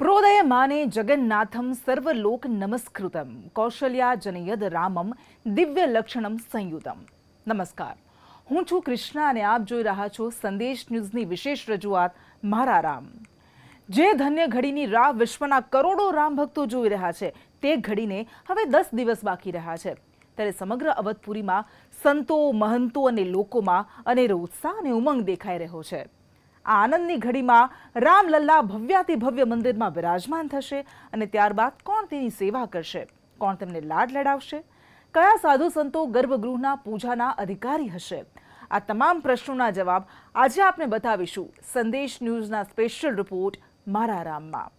प्रोदयमाने जगन्नाथं सर्वलोक नमस्कृतं कौशल्या जनयद रामम दिव्य लक्षणम संयुतम। नमस्कार, હું છું કૃષ્ણા અને આપ જોઈ રહ્યા છો સંદેશ ન્યૂઝની વિશેષ રજૂઆત મારા રામ। જે ધન્ય ઘડીની રાહ વિશ્વના કરોડો રામ ભક્તો જોઈ રહ્યા છે તે ઘડીને હવે 10 દિવસ બાકી રહ્યા છે, ત્યારે સમગ્ર અવધપુરીમાં સંતો, મહંતો અને લોકોમાં અનેરો ઉત્સાહ અને ઉમંગ દેખાઈ રહ્યો છે। આ આનંદની ઘડીમાં રામલલ્લા ભવ્યાતિ ભવ્ય મંદિરમાં બિરાજમાન થશે અને ત્યારબાદ કોણ તેની સેવા કરશે, કોણ તેમને લાડ લડાવશે, કયા સાધુ સંતો ગર્ભગૃહના પૂજાના અધિકારી હશે, આ તમામ પ્રશ્નોના જવાબ આજે આપણે બતાવીશું સંદેશ ન્યૂઝના સ્પેશિયલ રિપોર્ટ મારા રામમાં।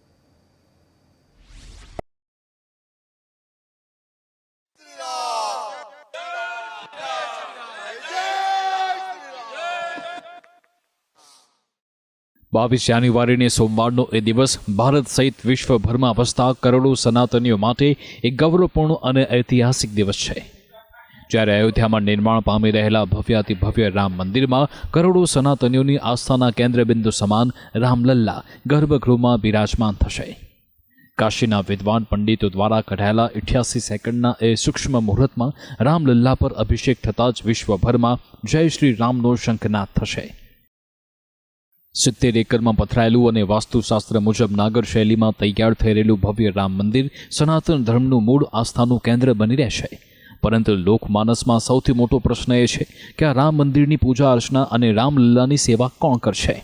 જાન્યુઆરીને સોમવારનો એ દિવસ ભારત સહિત વિશ્વભરમાં વસતા કરોડો સનાતનીઓ માટે એક ગૌરવપૂર્ણ અને ઐતિહાસિક દિવસ છે, જ્યારે અયોધ્યામાં નિર્માણ પામી રહેલા ભવ્યાતિ ભવ્ય રામ મંદિરમાં કરોડો સનાતનીઓની આસ્થાના કેન્દ્રબિંદુ સમાન રામલલ્લા ગર્ભગૃહમાં બિરાજમાન થશે। કાશીના વિદ્વાન પંડિતો દ્વારા કઢાયેલા 88 સેકન્ડના એ સૂક્ષ્મ મુહૂર્તમાં રામલલ્લા પર અભિષેક થતાં જ વિશ્વભરમાં જય શ્રી રામનો શંખનાદ થશે। 70 એકરમાં પથરાયેલું અને વાસ્તુશાસ્ત્ર મુજબ નાગર શૈલીમાં તૈયાર થઈ રહેલું ભવ્ય રામ મંદિર સનાતન ધર્મનું મૂળ આસ્થાનું કેન્દ્ર બની રહેશે, પરંતુ લોકમાનસમાં સૌથી મોટો પ્રશ્ન એ છે કે આ રામ મંદિરની પૂજા અર્ચના અને રામલલ્લાની સેવા કોણ કરશે?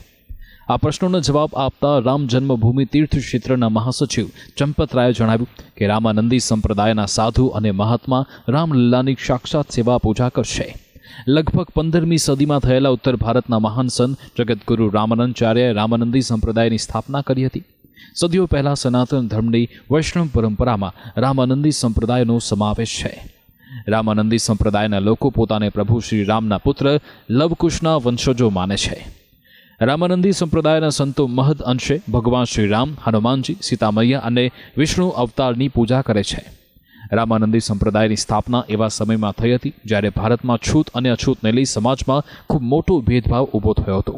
આ પ્રશ્નોનો જવાબ આપતા રામ જન્મભૂમિ તીર્થ ક્ષેત્રના મહાસચિવ ચંપતરાયે જણાવ્યું કે રામાનંદી સંપ્રદાયના સાધુ અને મહાત્મા રામલલ્લાની સાક્ષાત સેવા પૂજા કરશે। લગભગ 15મી સદીમાં થયેલા ઉત્તર ભારતના મહાન સંત જગતગુરુ રામાનંદાચાર્યએ રામાનંદી સંપ્રદાયની સ્થાપના કરી હતી। સદીઓ પહેલા સનાતન ધર્મની વૈષ્ણવ પરંપરામાં રામાનંદી સંપ્રદાયનો સમાવેશ છે। રામાનંદી સંપ્રદાયના લોકો પોતાને પ્રભુ શ્રી રામના પુત્ર લવકુશના વંશજો માને છે। રામાનંદી સંપ્રદાયના સંતો મહદ અંશે ભગવાન શ્રી રામ, હનુમાનજી, સીતામૈયા અને વિષ્ણુ અવતારની પૂજા કરે છે। રામાનંદી સંપ્રદાયની સ્થાપના એવા સમયમાં થઈ હતી જ્યારે ભારતમાં છૂત અને અછૂતને લઈ સમાજમાં ખૂબ મોટો ભેદભાવ ઊભો થયો હતો।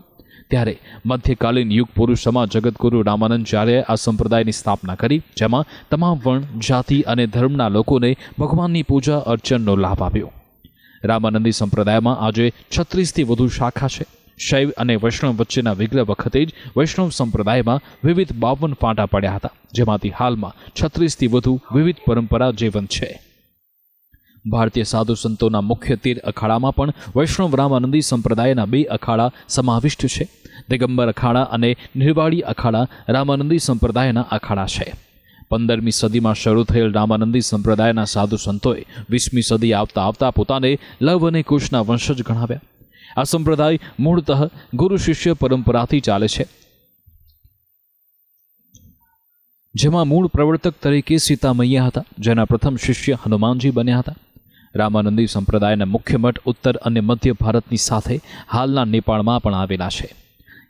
ત્યારે મધ્યકાલીન યુગ પુરુષોમાં જગતગુરુ રામાનંદાચાર્યએ આ સંપ્રદાયની સ્થાપના કરી, જેમાં તમામ વર્ણ, જાતિ અને ધર્મના લોકોને ભગવાનની પૂજા અર્ચનનો લાભ આપ્યો। રામાનંદી સંપ્રદાયમાં આજે 36થી વધુ શાખા છે। શૈવ અને વૈષ્ણવ વચ્ચેના વિગ્રહ વખતે જ વૈષ્ણવ સંપ્રદાયમાં વિવિધ 52 ફાંટા પડ્યા હતા, જેમાંથી હાલમાં 36થી વધુ વિવિધ પરંપરા જીવંત છે। ભારતીય સાધુ સંતોના મુખ્ય 13 અખાડામાં પણ વૈષ્ણવ રામાનંદી સંપ્રદાયના 2 અખાડા સમાવિષ્ટ છે। દિગંબર અખાડા અને નિર્વાળી અખાડા રામાનંદી સંપ્રદાયના અખાડા છે। 15મી સદીમાં શરૂ થયેલ રામાનંદી સંપ્રદાયના સાધુ સંતોએ 20મી સદી આવતા પોતાને લવ અને કુશના વંશજ ગણાવ્યા। આ સંપ્રદાય મૂળતઃ ગુરુ શિષ્ય પરંપરાથી ચાલે છે, જેમાં મૂળ પ્રવર્તક તરીકે સીતામૈયા હતા, જેના પ્રથમ શિષ્ય હનુમાનજી બન્યા હતા। રામાનંદી સંપ્રદાયના મુખ્ય મઠ ઉત્તર અને મધ્ય ભારતની સાથે હાલના નેપાળમાં પણ આવેલા છે।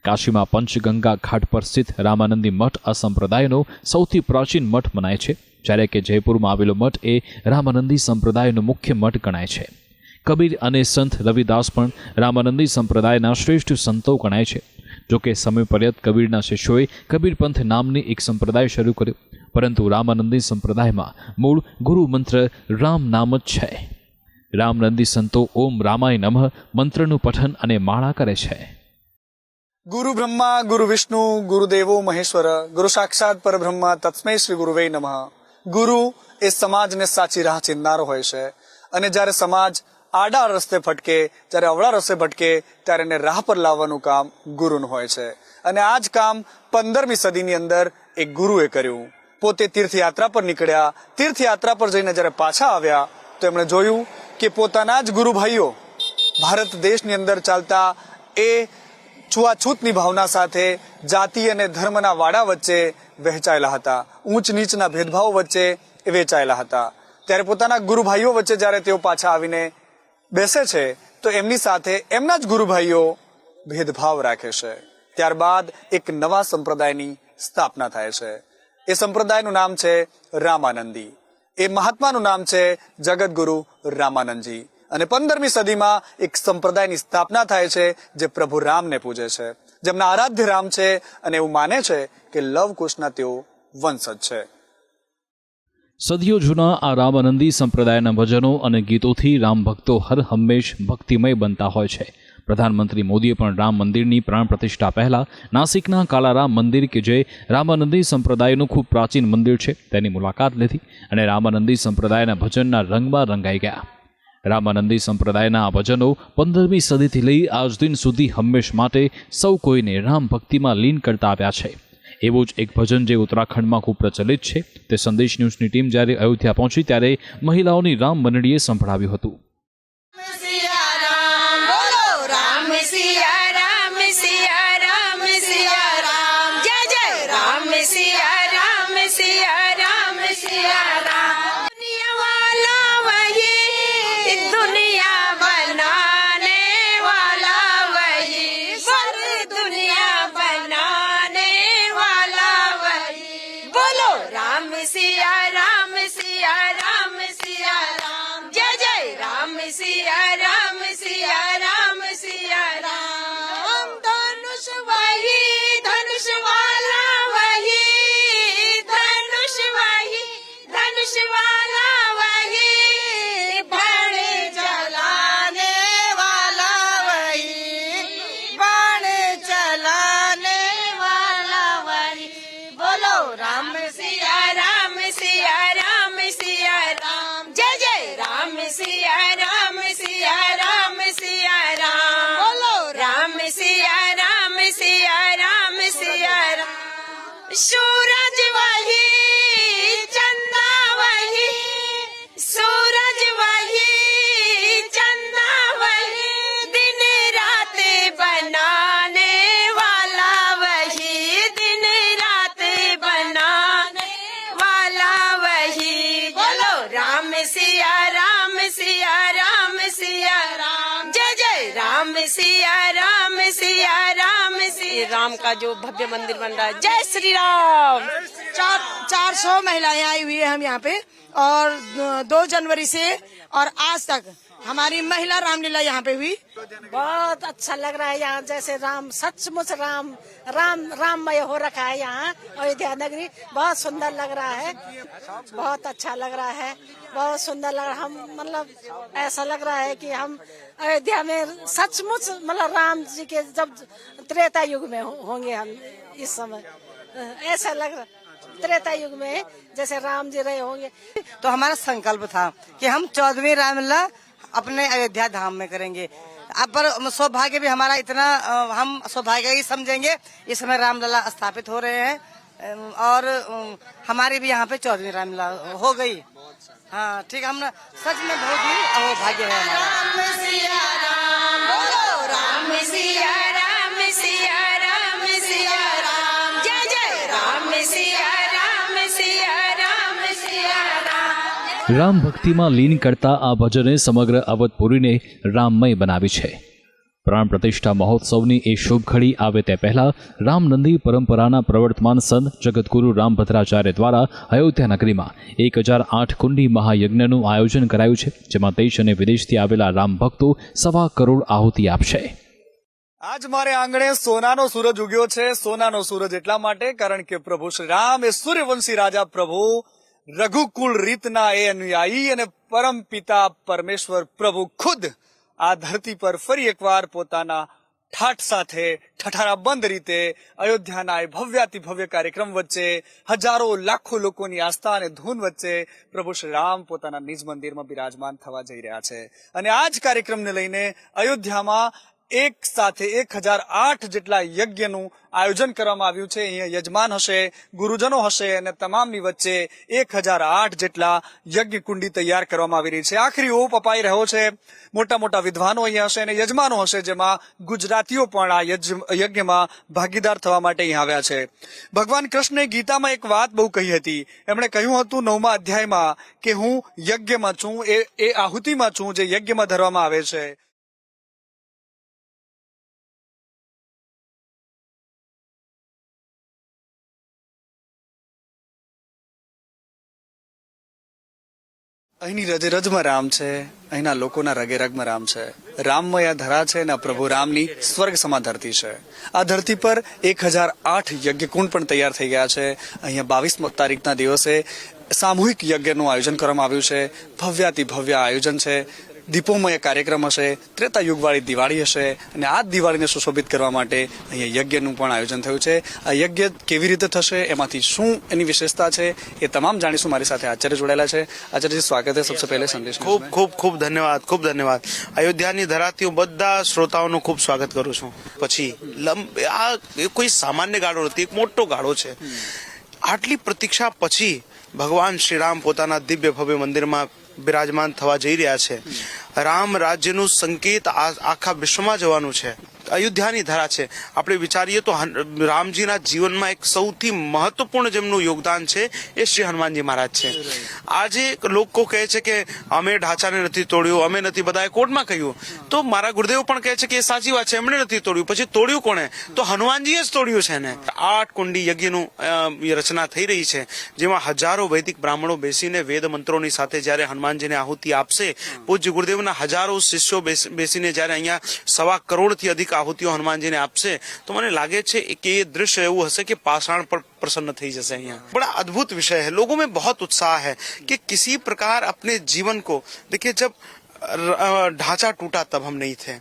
કાશીમાં પંચગંગા ઘાટ પર સ્થિત રામાનંદી મઠ આ સંપ્રદાયનો સૌથી પ્રાચીન મઠ મનાય છે, જ્યારે કે જયપુરમાં આવેલો મઠ એ રામાનંદી સંપ્રદાયનો મુખ્ય મઠ ગણાય છે। કબીર અને સંત રવિદાસ પણ રામાનંદી સંપ્રદાયના શ્રેષ્ઠ સંતો ગણાય છે। જોકે સમય પર્યંત કબીરના શિષ્યોએ કબીરપંથ નામની એક સંપ્રદાય શરૂ કર્યો, પરંતુ રામાનંદી સંપ્રદાયમાં મૂળ ગુરુ મંત્ર રામ નામ જ છે। રામનંદી સંતો ઓમ રામાય નમઃ મંત્રનું પઠન અને માળા કરે છે। ગુરુ બ્રહ્મા ગુરુ વિષ્ણુ ગુરુદેવો મહેશ્વર ગુરુ સાક્ષાત પરબ્રહ્મ તસ્મૈ શ્રી ગુરુવે નમઃ। ગુરુ એ સમાજને સાચી રાહ ચીંધનારો હોય છે, અને જ્યારે સમાજ આડા રસ્તે ભટકે, જ્યારે અવળા રસ્તે ભટકે, ત્યારે એને રાહ પર લાવવાનું કામ ગુરુનું હોય છે। અને આ જ કામ 15મી સદીની અંદર એક ગુરુએ કર્યું। પોતે તીર્થયાત્રા પર નીકળ્યા, તીર્થયાત્રા પર જઈને જ્યારે પાછા આવ્યા તો એમણે જોયું કે પોતાના જ ગુરુ ભાઈઓ ભારત દેશની અંદર ચાલતા એ છૂઆછૂતની ભાવના સાથે જાતિ અને ધર્મના વાડા વચ્ચે વહેંચાયેલા હતા, ઊંચ નીચના ભેદભાવ વચ્ચે વેચાયેલા હતા। ત્યારે પોતાના ગુરુ ભાઈઓ વચ્ચે જ્યારે તેઓ પાછા આવીને બેસે છે તો એમની સાથે એમના જ ગુરુભાઈઓ ભેદભાવ રાખે છે। ત્યારબાદ એક નવા સંપ્રદાયની સ્થાપના થાય છે। એ સંપ્રદાયનું નામ છે રામાનંદી। એ મહાત્માનું નામ છે જગતગુરુ રામાનંદજી। અને 15મી સદીમાં એક સંપ્રદાયની સ્થાપના થાય છે જે પ્રભુ રામને પૂજે છે, જેમના આરાધ્ય રામ છે, અને એવું માને છે કે લવ કુશના તેઓ વંશજ છે. સદીઓ જૂના આ રામાનંદી સંપ્રદાયના ભજનો અને ગીતોથી રામ ભક્તો હર હંમેશ ભક્તિમય બનતા હોય છે. પ્રધાનમંત્રી મોદીએ પણ રામ મંદિરની પ્રાણ પ્રતિષ્ઠા પહેલા નાસિકના કાલારામ મંદિર કે જે રામાનંદી સંપ્રદાયનું ખૂબ પ્રાચીન મંદિર છે તેની મુલાકાત લીધી અને રામાનંદી સંપ્રદાયના ભજનના રંગમાં રંગાઈ ગયા. રામાનંદી સંપ્રદાયના આ ભજનો 15મી સદીથી લઈ આજ દિન સુધી હંમેશ માટે સૌ કોઈને રામ ભક્તિમાં લીન કરતા આવ્યા છે. એવું જ એક ભજન જે ઉત્તરાખંડમાં ખૂબ પ્રચલિત છે તે સંદેશ ન્યૂઝની ટીમ જ્યારે અયોધ્યા પહોંચી ત્યારે મહિલાઓની રામ મંડળીએ સંભળાવ્યું હતું. सूरज वही चंदा वही, सूरज वही चंदा वही, दिन रात बनाने वाला वही, दिन रात बनाने वाला वही. बोलो राम सिया राम सिया राम सिया राम, जय जय राम सिया राम सिया राम सिया राम का जो भव्य मंदिर बन रहा है. जय श्री राम. 400 महिलाएं आई हुई है हम यहाँ पे, और 2 जनवरी से और आज तक हमारी महिला रामलीला यहाँ पे हुई. बहुत अच्छा लग रहा है यहाँ, जैसे राम सचमुच राममय हो रखा है यहाँ अयोध्या नगरी. बहुत सुंदर लग रहा है, बहुत अच्छा लग रहा है, बहुत सुंदर लग रहा है. हम मतलब ऐसा लग रहा है कि हम अयोध्या में सचमुच मतलब राम जी के जब त्रेता युग में होंगे हम इस समय. ऐसा लग रहा त्रेता युग में जैसे राम जी रहे होंगे. तो हमारा संकल्प था कि हम 14वीं रामलीला अपने अयोध्या धाम में करेंगे. अब पर सौभाग्य भी हमारा इतना हम सौभाग्य ही समझेंगे. इस समय रामलला स्थापित हो रहे हैं और हमारी भी यहाँ पे 14वीं रामलीला हो गई. हाँ ठीक, हम सच में बहुत ही भाग्य है हमारा. राम सिया राम, बोलो राम सिया राम सिया राम सिया राम, जय जय राम सिया राम सिया राम सिया राम. રામ ભક્તિમાં લીન કરતા આ ભજને સમગ્ર અવધપુરીને રામમય બનાવી છે. પ્રાણ પ્રતિષ્ઠા મહોત્સવની એ શુભ ઘડી આવે તે પહેલા રામનંદી પરંપરાના પ્રવર્તમાન સંત જગતગુરુ રામભદ્રાચાર્ય દ્વારા અયોધ્યા નગરીમાં 1008 કુંડી મહાયજ્ઞનું આયોજન કરાયું છે, જેમાં દેશ અને વિદેશથી આવેલા રામ ભક્તો 1.25 કરોડ આહુતિ આપશે. આજ મારે આંગણે સોનાનો સૂરજ ઉગ્યો છે. સોનાનો સૂરજ એટલા માટે કારણ કે પ્રભુ શ્રી રામ એ સૂર્યવંશી રાજા પ્રભુ રઘુકુળ રીતના એ અનુયાયી અને પરમ પિતા પરમેશ્વર પ્રભુ ખુદ આ ધરતી પર ફરી એકવાર પોતાના ઠાઠ સાથે ઠઠારાબંધ રીતે અયોધ્યાના એ ભવ્યાતિ ભવ્ય કાર્યક્રમ વચ્ચે હજારો લાખો લોકોની આસ્થા અને ધૂન વચ્ચે પ્રભુ શ્રી રામ પોતાના નિજ મંદિરમાં બિરાજમાન થવા જઈ રહ્યા છે. અને આ જ કાર્યક્રમને લઈને અયોધ્યામાં એક સાથે 1008 જેટલા યજ્ઞનું આયોજન કરવામાં આવ્યું છે. અહીંયા યજમાન હશે, ગુરુજનો હશે અને તમામની વચ્ચે 1008 જેટલા યજ્ઞ કુંડી તૈયાર કરવામાં આવી રહી છે. આખરી ઓપ અપાઈ રહ્યો છે. મોટા મોટા વિદ્વાનો અહીંયા હશે અને યજમાનો હશે, જેમાં ગુજરાતીઓ પણ આ યજ્ઞમાં ભાગીદાર થવા માટે અહીંયા આવ્યા છે. ભગવાન કૃષ્ણે ગીતામાં એક વાત બહુ કહી હતી. એમણે કહ્યું હતું 9મા અધ્યાયમાં કે હું યજ્ઞમાં છું, એ આહુતિમાં છું જે યજ્ઞમાં ધરવામાં આવે છે. અહીંની રજે રજમાં રામ છે, અહીંના લોકોના રગે રગમાં રામ છે. રામમય આ ધરા છે અને આ પ્રભુ રામની સ્વર્ગ સમા ધરતી છે. આ ધરતી પર 1008 યજ્ઞકુંડ પણ તૈયાર થઈ ગયા છે. અહીંયા 22 તારીખના દિવસે સામૂહિક યજ્ઞનું આયોજન કરવામાં આવ્યું છે. ભવ્યાતિ ભવ્ય આયોજન છે. દીપોમય કાર્યક્રમ હશે, ત્રેતા યુગવાળી દિવાળી હશે અને આ જ દિવાળીને સુશોભિત કરવા માટે અહીંયા યજ્ઞનું પણ આયોજન થયું છે. આ યજ્ઞ કેવી રીતે થશે, એમાંથી શું એની વિશેષતા છે, એ તમામ જાણીશું. મારી સાથે આચાર્ય જોડાયેલા છે. આચાર્યજી સ્વાગત છે સૌથી પહેલે સંદેશ. ખૂબ ખૂબ ખૂબ ધન્યવાદ, ખૂબ ધન્યવાદ. અયોધ્યાની ધરાથી હું બધા શ્રોતાઓનું ખૂબ સ્વાગત કરું છું. પછી આ કોઈ સામાન્ય ગાળો નથી, એક મોટો ગાળો છે. આટલી પ્રતીક્ષા પછી ભગવાન શ્રી રામ પોતાના દિવ્ય ભવ્ય મંદિરમાં બિરાજમાન થવા જઈ રહ્યા છે. રામ રાજ્યનું સંકેત આખા વિશ્વમાં જવાનું છે. અયોધ્યાની ધરા છે. આપણે વિચારીએ તો રામજીના જીવનમાં એક સૌથી મહત્વપૂર્ણ જેમનું યોગદાન છે એ શ્રી હનુમાનજી મહારાજ છે. આજે લોકો કહે છે કે અમે ઢાંચાને નથી તોડ્યું, અમે નથી, બધાએ કોર્ટમાં કહ્યું. તો મારા ગુરુદેવ પણ કહે છે કે એ સાચી વાત છે, એમણે નથી તોડ્યું. પછી તોડ્યું કોણે? તો હનુમાનજીએ જ તોડ્યું છે ને. 8 કુંડી યજ્ઞનું રચના થઈ રહી છે, જેમાં હજારો વૈદિક બ્રાહ્મણો બેસીને વેદ મંત્રોની સાથે જ્યારે હનુમાનજીને આહુતિ આપશે, પૂજ્ય ગુરુદેવના હજારો શિષ્યો બેસીને જ્યારે અહીંયા 1.25 કરોડથી અધિક આહુતિઓ હનુમાનજીને આપશે, તો મને લાગે છે કે ये दृश्य એવું હશે કે પાષાણ પર प्रसन्न થઈ જશે. અહીંયા बड़ा अद्भुत विषय है. लोगों में बहुत उत्साह है कि किसी प्रकार अपने जीवन को देखिए, जब ढांचा टूटा तब हम नहीं थे,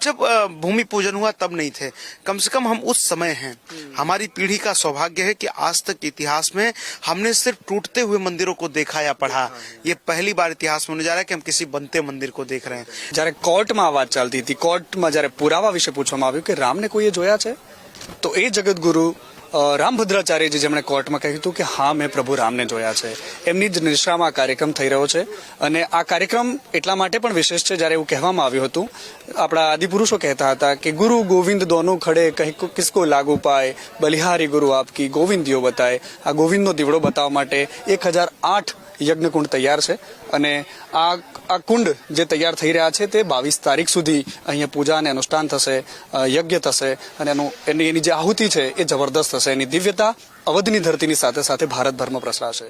जब भूमि पूजन हुआ तब नहीं थे. कम से कम हम उस समय हैं. हमारी पीढ़ी का सौभाग्य है कि आज तक इतिहास में हमने सिर्फ टूटते हुए मंदिरों को देखा या पढ़ा. ये पहली बार इतिहास में होने जा रहा है कि हम किसी बनते मंदिर को देख रहे हैं. જ્યારે કોર્ટમાં આ વાત ચાલતી હતી, કોર્ટમાં જ્યારે પુરાવા વિશે પૂછવામાં આવ્યું કે રામને કોઈએ જોયા છે, તો એ જગતગુરુ રામભદ્રાચાર્યજી જેમણે કોર્ટમાં કહ્યું હતું કે હા, મેં પ્રભુ રામને જોયા છે. એમની જ નિશ્રામાં આ કાર્યક્રમ થઈ રહ્યો છે. અને આ કાર્યક્રમ એટલા માટે પણ વિશેષ છે, જ્યારે એવું કહેવામાં આવ્યું હતું, આપણા આદિપુરુષો કહેતા હતા કે ગુરુ ગોવિંદ દોનો ખડે કહી કિસકો લાગુ પાય, બલિહારી ગુરુ આપકી ગોવિંદિયો બતાય. આ ગોવિંદનો દીવડો બતાવવા માટે 1008 યજ્ઞકુંડ તૈયાર છે. અને આ કુંડ જે તૈયાર થઈ રહ્યા છે તે 22 તારીખ સુધી અહીંયા પૂજા અને અનુષ્ઠાન થશે, યજ્ઞ થશે. અને એની જે આહુતિ છે એ જબરદસ્ત થશે. એની દિવ્યતા અવધની ધરતીની સાથે સાથે ભારતભરમાં પ્રસરાશે.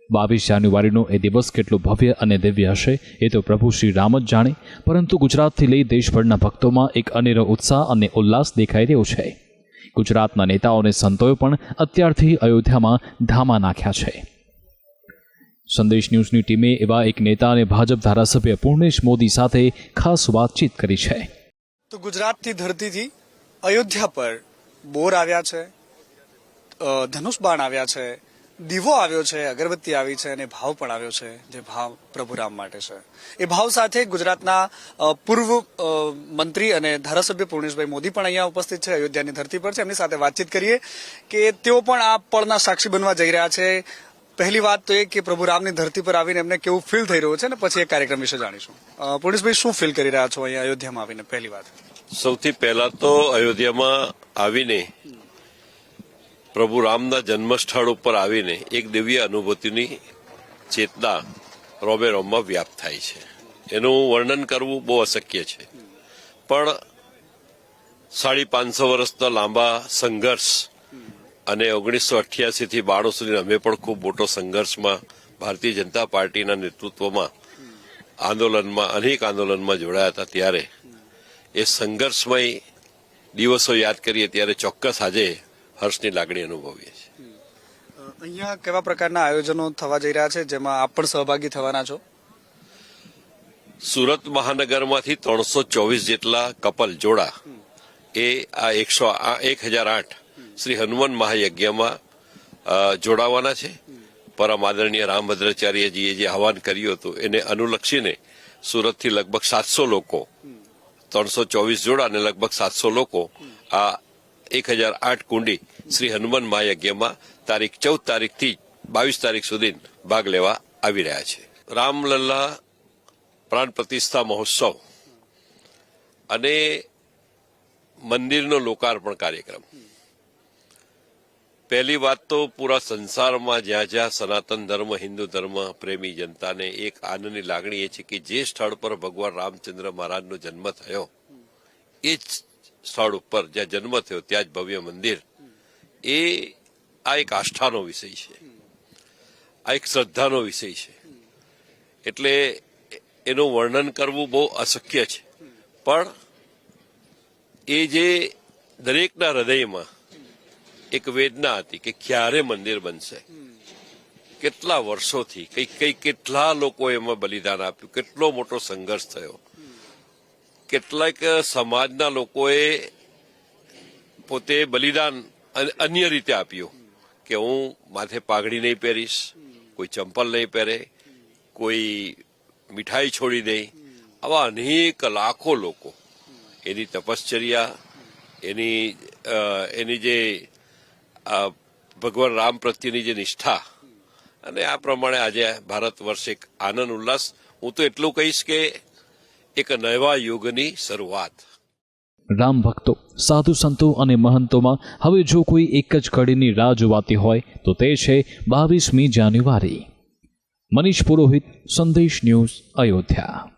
22 જાન્યુઆરીનો એ દિવસ કેટલો ભવ્ય અને દિવ્ય હશે એ તો પ્રભુ શ્રી રામ જ જાણે. પરંતુ ગુજરાતથી લઈ દેશભરના ભક્તોમાં એક અનેરો ઉત્સાહ અને ઉલ્લાસ દેખાઈ રહ્યો છે. ગુજરાતના નેતાઓ અને સંતોએ પણ અત્યારથી અયોધ્યામાં ધામા નાખ્યા છે. સંદેશ ન્યૂઝની ટીમે એવા એક નેતા અને ભાજપ ધારાસભ્ય પૂર્ણેશ મોદી સાથે ખાસ વાતચીત કરી છે. તો ગુજરાતની ધરતીથી અયોધ્યા પર બોર આવ્યા છે, ધનુષ બાણ આવ્યા છે, દીવો આવ્યો છે, અગરબત્તી આવી છે અને ભાવ પણ આવ્યો છે, જે ભાવ પ્રભુ રામ માટે છે. એ ભાવ સાથે ગુજરાતના પૂર્વ મંત્રી અને ધારાસભ્ય પૂર્ણેશભાઈ મોદી પણ અહીંયા ઉપસ્થિત છે, અયોધ્યાની ધરતી પર છે. એમની સાથે વાતચીત કરીએ કે તેઓ પણ આ પળના સાક્ષી બનવા જઈ રહ્યા છે. પહેલી વાત તો એ કે પ્રભુ રામની ધરતી પર આવીને એમને કેવું ફીલ થઈ રહ્યું છે, ને પછી એ કાર્યક્રમ વિશે જાણીશું. પૂર્ણેશભાઈ, શું ફીલ કરી રહ્યા છો અહીંયા અયોધ્યામાં આવીને? પહેલી વાત, સૌથી પહેલા તો અયોધ્યામાં આવીને પ્રભુ રામના જન્મસ્થળ ઉપર આવીને એક દિવ્ય અનુભૂતિની ચેતના રોમે રોમમાં વ્યાપ્ત થાય છે. એનું વર્ણન કરવું બહુ અશક્ય છે. પણ 550 વર્ષના લાંબા સંઘર્ષ અને 1988 થી 92 સુધી અમે પણ ખૂબ મોટો સંઘર્ષમાં ભારતીય જનતા પાર્ટીના નેતૃત્વમાં અનેક આંદોલનમાં જોડાયા હતા. ત્યારે એ સંઘર્ષમય દિવસો યાદ કરીએ ત્યારે ચોક્કસ આજે હર્ષની લાગણી અનુભવીએ છીએ. અહીંયા કેવા પ્રકારના આયોજનો થવા જઈ રહ્યા છે, જેમાં આપ પણ સહભાગી થવાના છો? સુરત મહાનગરમાંથી 324 જેટલા કપલ જોડા એ આ 1008 શ્રી હનુમાન મહાયજ્ઞમાં જોડાવાના છે. પરમ આદરણીય રામભદ્રાચાર્યજીએ જે આહવાન કર્યું હતું એને અનુલક્ષીને સુરતથી લગભગ 700 લોકો, 324 જોડા અને લગભગ 700 લોકો આ 1008 કુંડી શ્રી હનુમાન મહાયજ્ઞમાં તારીખ 14 તારીખથી 22 તારીખ સુધી ભાગ લેવા આવી રહ્યા છે. રામલલ્લા પ્રાણ પ્રતિષ્ઠા મહોત્સવ અને મંદિરનો લોકાર્પણ કાર્યક્રમ. પહેલી વાત તો પૂરા સંસારમાં જ્યાં જ્યાં સનાતન ધર્મ, હિન્દુ ધર્મ પ્રેમી જનતાને એક આનંદની લાગણી એ છે કે જે સ્થળ પર ભગવાન રામચંદ્ર મહારાજનો જન્મ થયો એ જ સ્થળ ઉપર જ્યાં જન્મ થયો ત્યાં જ ભવ્ય મંદિર, એ આ એક આસ્થાનો વિષય છે, આ એક શ્રદ્ધાનો વિષય છે. એટલે એનું વર્ણન કરવું બહુ અશક્ય છે. પણ એ જે દરેકના હૃદયમાં એક વેદના હતી કે ક્યારે મંદિર બનશે, કેટલા વર્ષોથી કેટલા લોકોએ એમાં બલિદાન આપ્યું, કેટલો મોટો સંઘર્ષ થયો, કેટલાક સમાજના લોકોએ પોતે બલિદાન અન્ય રીતે આપ્યું કે હું માથે પાઘડી નહીં પહેરીશ, કોઈ ચંપલ નહીં પહેરે, કોઈ મીઠાઈ છોડી દે. આવા અનેક લાખો લોકો એની તપશ્ચર્યા, એની જે ભગવાન રામ પ્રત્યેની જે નિષ્ઠા, અને આ પ્રમાણે આજે ભારત વર્ષ એક આનંદ ઉલ્લાસ, હું તો એટલું કહીશ કે એક નવા યુગની શરૂઆત. રામ ભક્તો, સાધુ સંતો અને મહંતોમાં હવે જો કોઈ એક જ ઘડીની રાહ જોવાતી હોય તો તે છે 22મી જાન્યુઆરી. મનીષ પુરોહિત, સંદેશ ન્યૂઝ, અયોધ્યા.